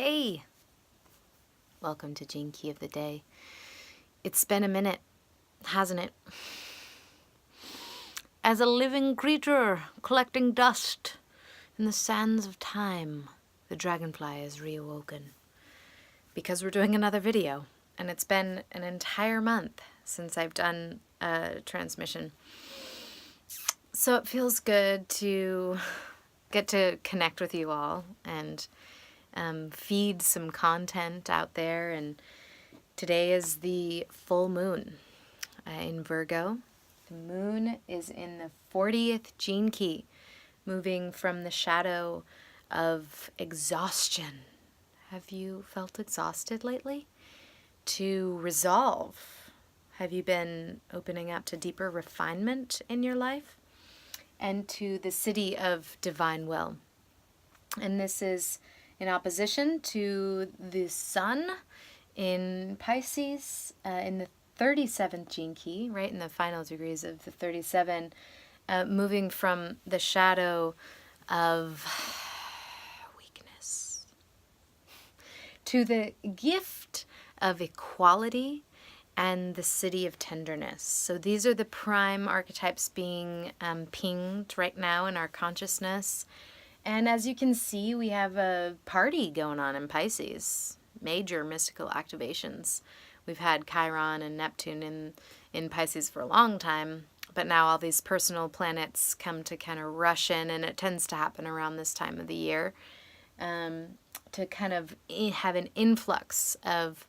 Hey, welcome to Gene Key of the Day. It's been a minute, hasn't it? As a living creature collecting dust in the sands of time, the dragonfly is reawoken. Because we're doing another video, and it's been an entire month since I've done a transmission. So it feels good to get to connect with you all and feed some content out there. And today is the full moon in Virgo. The moon is in the 40th gene key, moving from the shadow of exhaustion. Have you felt exhausted lately? To resolve. Have you been opening up to deeper refinement in your life? And to the city of divine will. And this is in opposition to the sun in Pisces, in the 37th gene key, right in the final degrees of the 37, moving from the shadow of weakness to the gift of equality and the city of tenderness. So these are the prime archetypes being pinged right now in our consciousness. And as you can see, we have a party going on in Pisces, major mystical activations. We've had Chiron and Neptune in Pisces for a long time, but now all these personal planets come to kind of rush in, and it tends to happen around this time of the year, to kind of have an influx of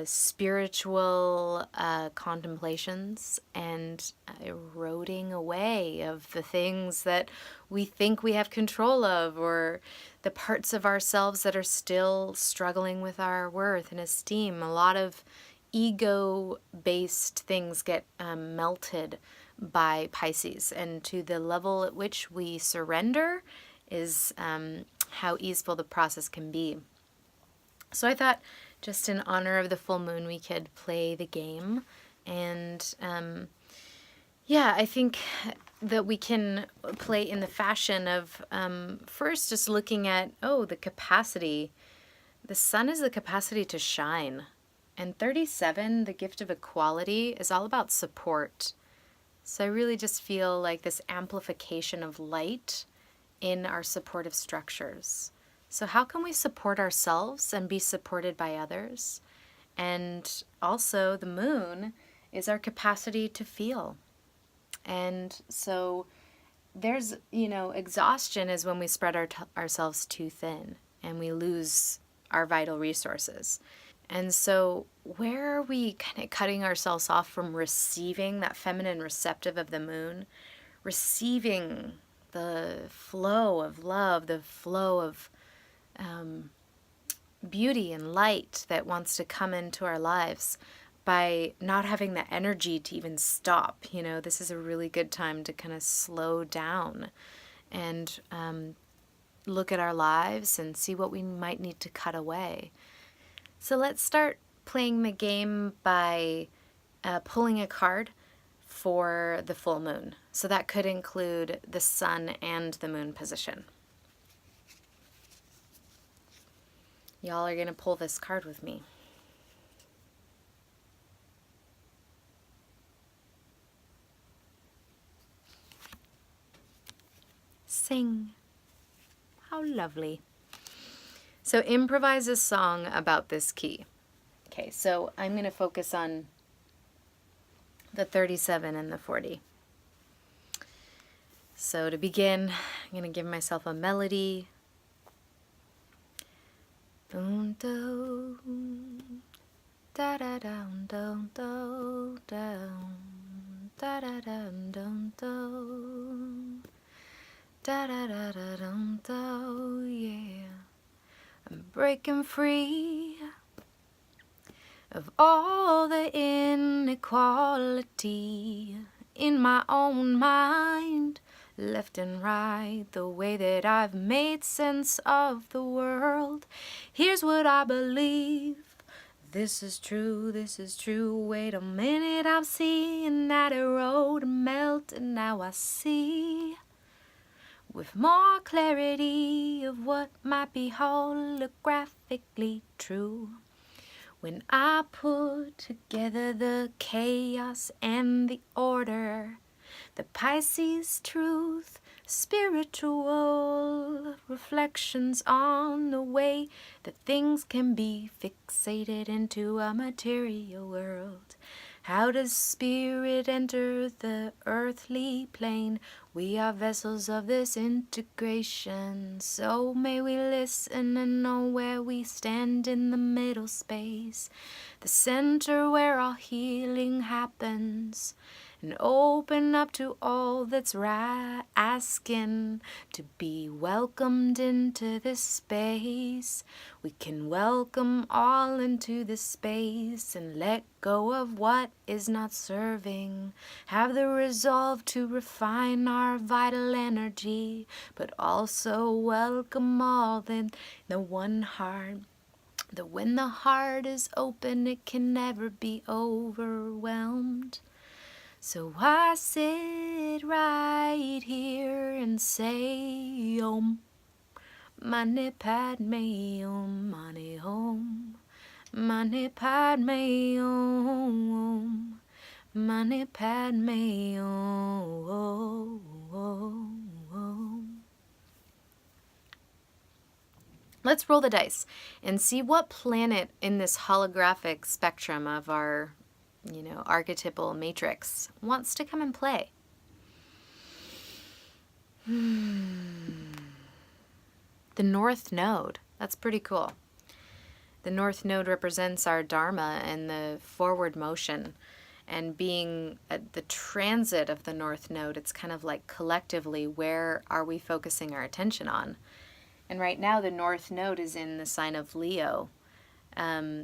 spiritual contemplations and eroding away of the things that we think we have control of, or the parts of ourselves that are still struggling with our worth and esteem. A lot of ego-based things get melted by Pisces, and to the level at which we surrender is how easeful the process can be. So I thought, just in honor of the full moon, we could play the game. And I think that we can play in the fashion of first just looking at, the capacity. The sun is the capacity to shine. And 37, the gift of equality, is all about support. So I really just feel like this amplification of light in our supportive structures. So how can we support ourselves and be supported by others? And also the moon is our capacity to feel. And so there's, exhaustion is when we spread ourselves too thin and we lose our vital resources. And so where are we kind of cutting ourselves off from receiving that feminine receptive of the moon, receiving the flow of love, the flow of beauty and light that wants to come into our lives, by not having the energy to even stop? This is a really good time to kind of slow down and look at our lives and see what we might need to cut away. So let's start playing the game by pulling a card for the full moon. So that could include the sun and the moon position. Y'all are going to pull this card with me. Sing. How lovely. So improvise a song about this key. Okay, so I'm going to focus on the 37 and the 40. So to begin, I'm going to give myself a melody. Dun do, da da dum dum do dum, da da dum dum do, da da da da dum do, yeah. I'm breaking free of all the inequality in my own mind, left and right, the way that I've made sense of the world. Here's what I believe. This is true, wait a minute, I'm seeing that erode and melt, and now I see with more clarity of what what might be holographically true. When I put together the chaos and the order, the Pisces truth, spiritual reflections on the way that things can be fixated into a material world. How does spirit enter the earthly plane? We are vessels of this integration. So may we listen and know where we stand in the middle space, the center where all healing happens, and open up to all that's right, asking to be welcomed into this space. We can welcome all into this space and let go of what is not serving. Have the resolve to refine our vital energy, but also welcome all in the one heart. That when the heart is open, it can never be overwhelmed. So I sit right here and say Om Mani Padme Om Mani Om Mani Padme Om Mani Padme Om. Let's roll the dice and see what planet in this holographic spectrum of our archetypal matrix wants to come and play. The North Node. That's pretty cool. The North Node represents our Dharma and the forward motion. And being at the transit of the North Node, it's kind of like collectively, where are we focusing our attention on? And right now, the North Node is in the sign of Leo,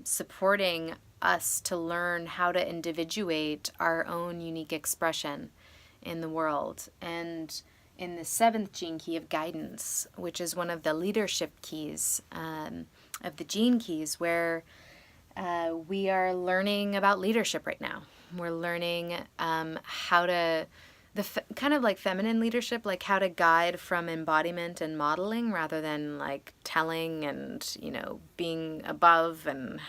supporting us to learn how to individuate our own unique expression in the world. And in the 7th gene key of guidance, which is one of the leadership keys of the gene keys, where we are learning about leadership right now. We're learning how to, kind of like feminine leadership, like how to guide from embodiment and modeling rather than like telling and, being above. And,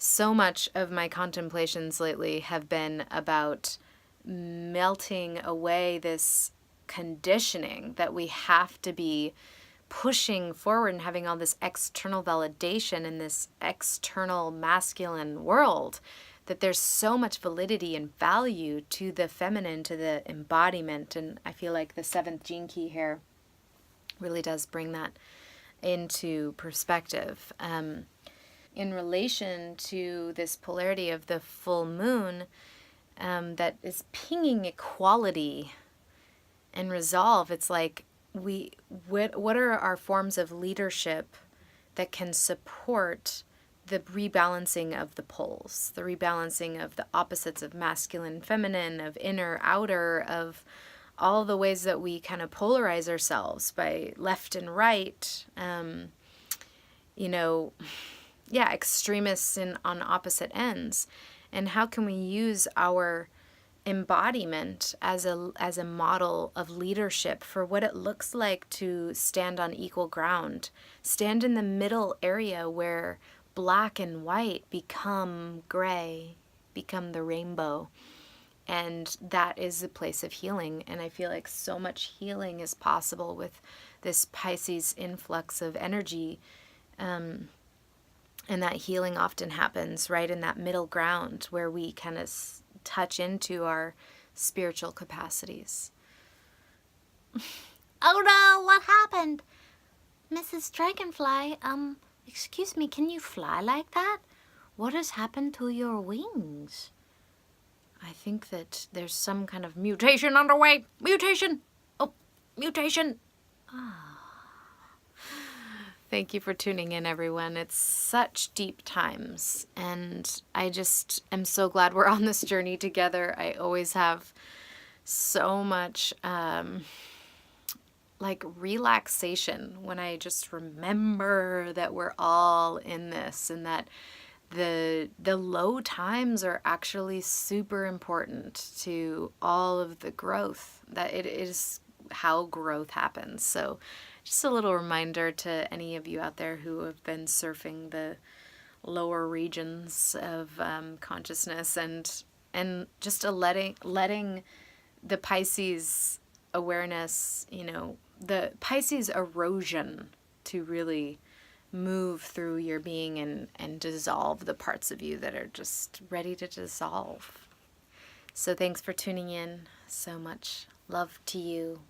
so much of my contemplations lately have been about melting away this conditioning that we have to be pushing forward and having all this external validation in this external masculine world, that there's so much validity and value to the feminine, to the embodiment. And I feel like the 7th gene key here really does bring that into perspective. In relation to this polarity of the full moon that is pinging equality and resolve, it's like what are our forms of leadership that can support the rebalancing of the poles, the rebalancing of the opposites of masculine, feminine, of inner, outer, of all the ways that we kind of polarize ourselves by left and right, extremists on opposite ends. And how can we use our embodiment as a model of leadership for what it looks like to stand on equal ground, stand in the middle area where black and white become gray, become the rainbow. And that is a place of healing. And I feel like so much healing is possible with this Pisces influx of energy. And that healing often happens right in that middle ground where we kind of touch into our spiritual capacities. Oh no, what happened? Mrs. Dragonfly, excuse me, can you fly like that? What has happened to your wings? I think that there's some kind of mutation underway. Mutation! Oh, mutation! Thank you for tuning in, everyone. It's such deep times, and I just am so glad we're on this journey together. I always have so much relaxation when I just remember that we're all in this, and that the low times are actually super important to all of the growth, that it is how growth happens. So just a little reminder to any of you out there who have been surfing the lower regions of consciousness, and just letting the Pisces awareness, the Pisces erosion to really move through your being and dissolve the parts of you that are just ready to dissolve. So thanks for tuning in. So much love to you.